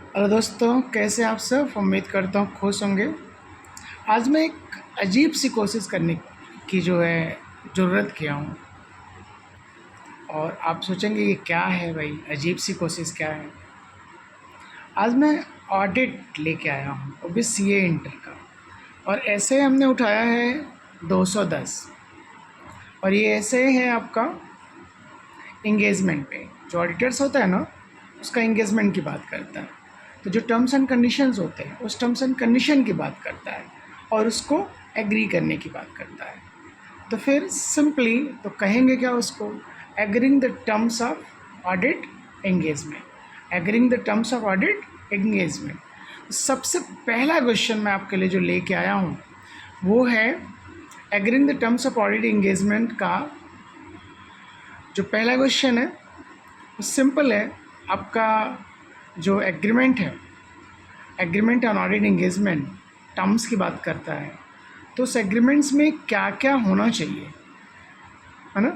Hello दोस्तों, कैसे आप सब? उम्मीद करता हूँ खुश होंगे। आज मैं एक अजीब सी कोशिश करने की जो है ज़रूरत किया हूँ। और आप सोचेंगे ये क्या है भाई, अजीब सी कोशिश क्या है। आज मैं ऑडिट लेके आया हूँ, वो भी सीए इंटर का। और ऐसे हमने उठाया है 210। और ये ऐसे है आपका इंगेजमेंट पे। जो ऑडिटर्स होता है ना, उसका इंगेजमेंट की बात करता है। तो जो टर्म्स एंड कंडीशंस होते हैं, उस टर्म्स एंड कंडीशन की बात करता है और उसको एग्री करने की बात करता है। तो फिर सिंपली तो कहेंगे क्या उसको, agreeing the terms of audit engagement. Agreeing the terms of audit engagement. सबसे पहला क्वेश्चन मैं आपके लिए जो लेके आया हूँ वो है agreeing the terms of audit engagement का जो पहला क्वेश्चन है वो सिंपल है। आपका जो एग्रीमेंट है, agreement on audit engagement terms की बात करता है। तो उस एग्रीमेंट्स में क्या क्या होना चाहिए, है ना।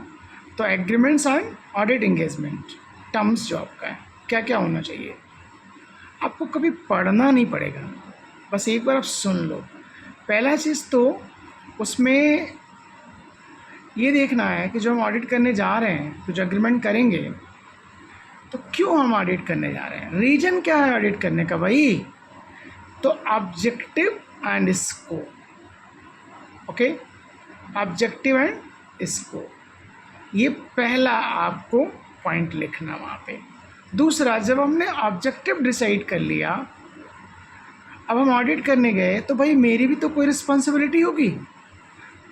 तो agreements on audit engagement terms जो आपका है, क्या क्या होना चाहिए, आपको कभी पढ़ना नहीं पड़ेगा, बस एक बार आप सुन लो। पहला चीज़ तो उसमें ये देखना है कि जो हम ऑडिट करने जा रहे हैं, तो जो एग्रीमेंट करेंगे, तो क्यों हम ऑडिट करने जा रहे हैं, रीजन क्या है ऑडिट करने का भाई। तो objective and scope, okay, objective and scope, ये पहला आपको पॉइंट लिखना वहाँ पे। दूसरा, जब हमने ऑब्जेक्टिव डिसाइड कर लिया, अब हम ऑडिट करने गए, तो भाई मेरी भी तो कोई रिस्पॉन्सिबिलिटी होगी।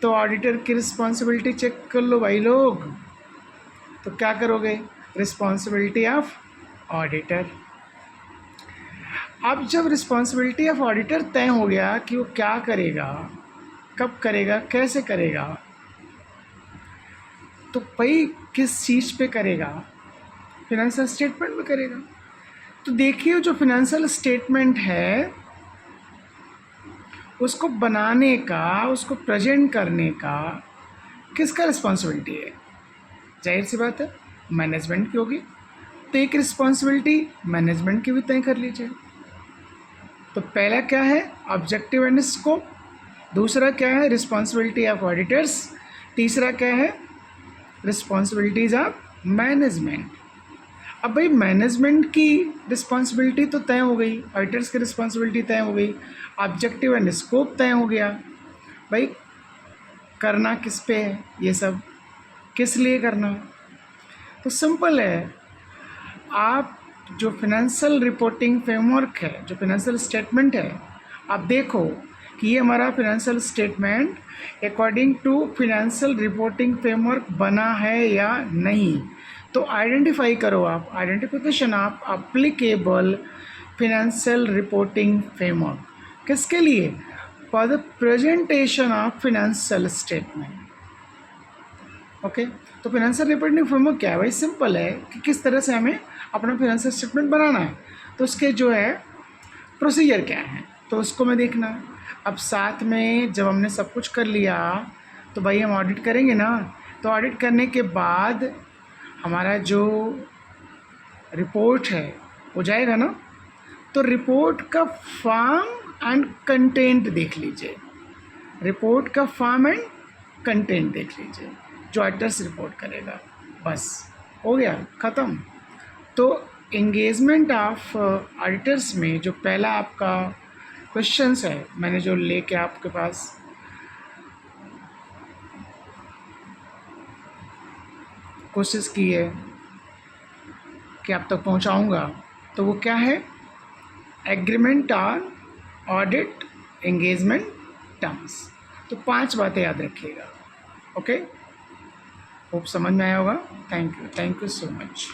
तो ऑडिटर की रिस्पॉन्सिबिलिटी चेक कर लो भाई लोग। तो क्या करोगे, रिस्पॉन्सिबिलिटी ऑफ ऑडिटर। अब जब रिस्पॉन्सिबिलिटी ऑफ ऑडिटर तय हो गया कि वो क्या करेगा, कब करेगा, कैसे करेगा, तो भाई किस चीज़ पे करेगा, फिनेंशियल स्टेटमेंट में करेगा। तो देखिए, जो फिनेंशियल स्टेटमेंट है उसको बनाने का, उसको प्रेजेंट करने का किसका रिस्पॉन्सिबिलिटी है, जाहिर सी बात है मैनेजमेंट की होगी। तो एक रिस्पॉन्सिबिलिटी मैनेजमेंट की भी तय कर लीजिए। तो पहला क्या है, ऑब्जेक्टिव एंड स्कोप। दूसरा क्या है, रिस्पॉन्सिबिलिटी ऑफ ऑडिटर्स। तीसरा क्या है, रिस्पॉन्सिबिलिटीज़ ऑफ मैनेजमेंट। अब भाई मैनेजमेंट की रिस्पॉन्सिबिलिटी तो तय हो गई, ऑडिटर्स की रिस्पॉन्सिबिलिटी तय हो गई, ऑब्जेक्टिव एंड स्कोप तय हो गया। भाई करना किस पे है, ये सब किस लिए करना। तो सिंपल है, आप जो फिनेंशियल रिपोर्टिंग फ्रेमवर्क है, जो फिनेंशियल स्टेटमेंट है, आप देखो कि ये हमारा financial statement according to financial reporting framework बना है या नहीं। तो आइडेंटिफाई करो आप, identification of applicable financial reporting framework किसके लिए, for the presentation of financial statement. Okay, तो फिनेंशियल रिपोर्टिंग फ्रेमवर्क क्या है भाई, सिंपल है कि किस तरह से हमें अपना फिनेंशियल स्टेटमेंट बनाना है। तो उसके जो है प्रोसीजर क्या है, तो उसको मैं देखना। अब साथ में जब हमने सब कुछ कर लिया, तो भाई हम ऑडिट करेंगे ना। तो ऑडिट करने के बाद हमारा जो रिपोर्ट है वो जाएगा ना। तो रिपोर्ट का फॉर्म एंड कंटेंट देख लीजिए, रिपोर्ट का फॉर्म एंड कंटेंट देख लीजिए, जो ऑडिटर्स रिपोर्ट करेगा, बस हो गया ख़त्म। तो एंगेजमेंट ऑफ ऑडिटर्स में जो पहला आपका क्वेश्चंस है, मैंने जो लेके आपके पास कोशिश की है कि आप तक पहुंचाऊंगा, तो वो क्या है, agreement on audit engagement terms. तो 5 बातें याद रखिएगा। ओके, होप समझ में आया होगा। Thank you so much.